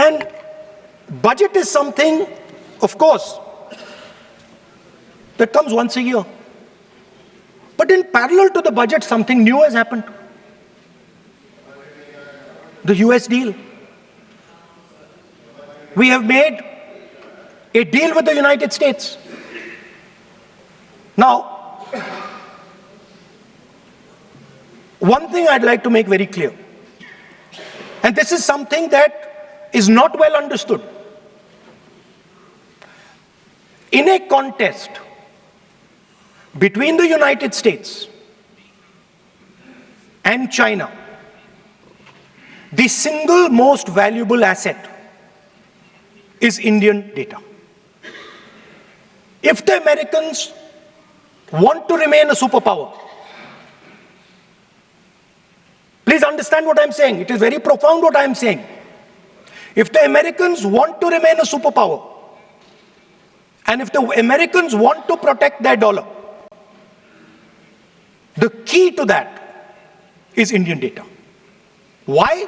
And budget is something, of course, that comes once a year. But in parallel to the budget, something new has happened. The US deal. We have made a deal with the United States. Now, one thing I'd like to make very clear, and this is something that is not well understood. In a contest between the United States and China, the single most valuable asset is Indian data. If the Americans want to remain a superpower, please understand what I'm saying. It is very profound what I'm saying. If the Americans want to remain a superpower, and if the Americans want to protect their dollar, the key to that is Indian data. Why?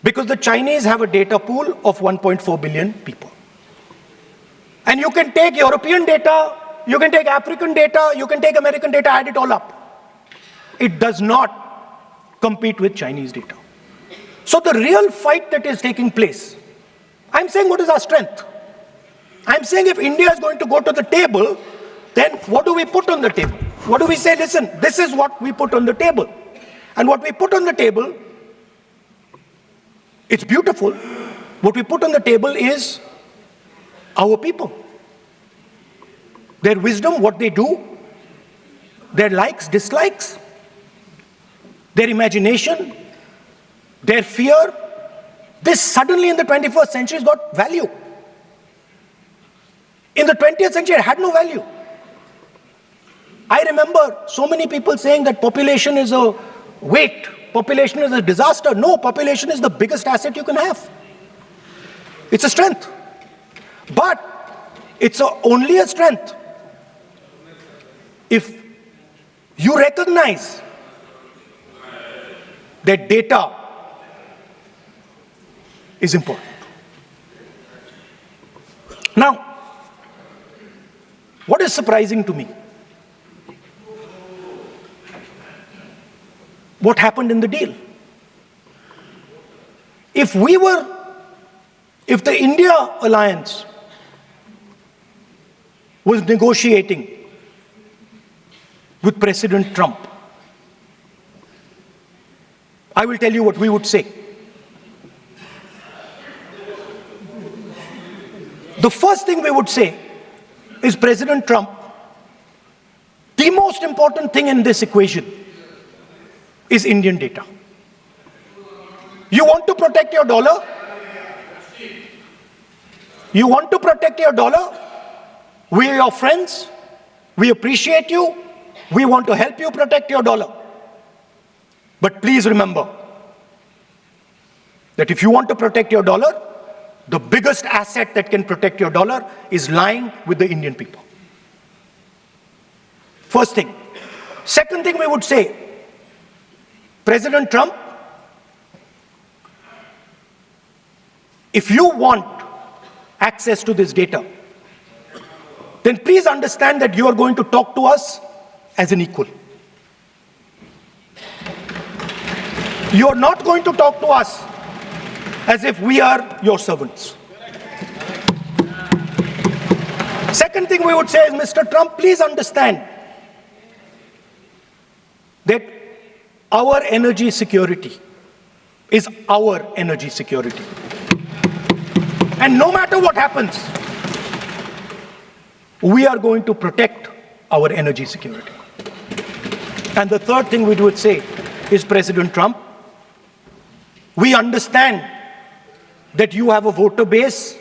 Because the Chinese have a data pool of 1.4 billion people. And you can take European data, you can take African data, you can take American data, add it all up. It does not compete with Chinese data. So the real fight that is taking place, I'm saying what is our strength? I'm saying if India is going to go to the table, then what do we put on the table? What do we say? Listen, this is what we put on the table. And what we put on the table, it's beautiful. What we put on the table is our people. Their wisdom, what they do, their likes, dislikes, their imagination, their fear. This suddenly in the 21st century has got value. In the 20th century, it had no value. I remember so many people saying that population is a weight, population is a disaster. No, population is the biggest asset you can have. It's a strength. But it's only a strength if you recognize that data is important. Now, what is surprising to me? What happened in the deal? If the India alliance was negotiating with President Trump, I will tell you what we would say. The first thing we would say is, President Trump, the most important thing in this equation is Indian data. You want to protect your dollar? You want to protect your dollar? We are your friends. We appreciate you. We want to help you protect your dollar. But please remember that if you want to protect your dollar, the biggest asset that can protect your dollar is lying with the Indian people. First thing. Second thing we would say, President Trump, if you want access to this data, then please understand that you are going to talk to us as an equal. You are not going to talk to us as if we are your servants. Second thing we would say is, Mr. Trump, please understand that our energy security is our energy security. And no matter what happens, we are going to protect our energy security. And the third thing we would say is, President Trump, we understand that you have a voter base,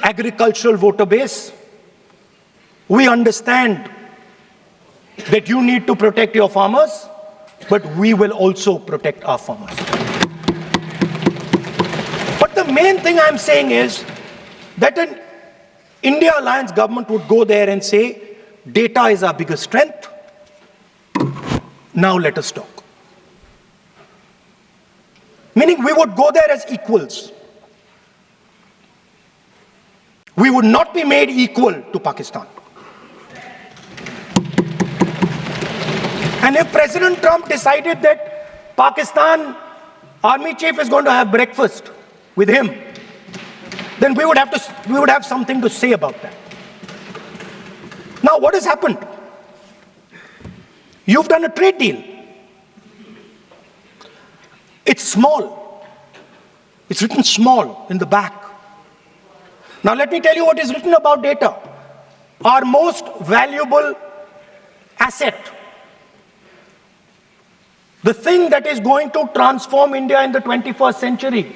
agricultural voter base. We understand that you need to protect your farmers, but we will also protect our farmers. But the main thing I'm saying is that an India alliance government would go there and say, data is our biggest strength. Now let us talk. Meaning we would go there as equals. We would not be made equal to Pakistan. And if President Trump decided that Pakistan army chief is going to have breakfast with him, then we would have something to say about that. Now, what has happened? You've done a trade deal. It's small. It's written small in the back. Now, let me tell you what is written about data. Our most valuable asset, the thing that is going to transform India in the 21st century,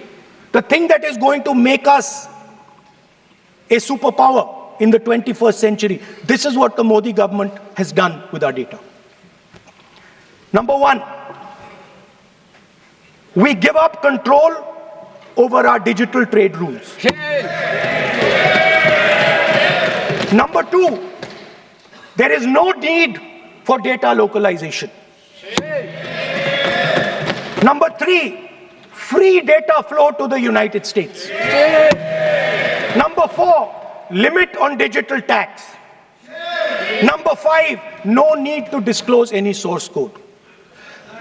the thing that is going to make us a superpower in the 21st century. This is what the Modi government has done with our data. Number one, we give up control over our digital trade rules. Number two, there is no need for data localization. Number three, free data flow to the United States. Number four, limit on digital tax. Number five, no need to disclose any source code.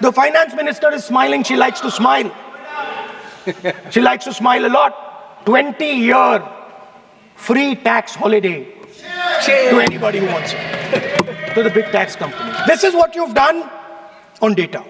The finance minister is smiling. She likes to smile. She likes to smile a lot. 20-year free tax holiday to anybody who wants it, to the big tax companies. This is what you've done on data.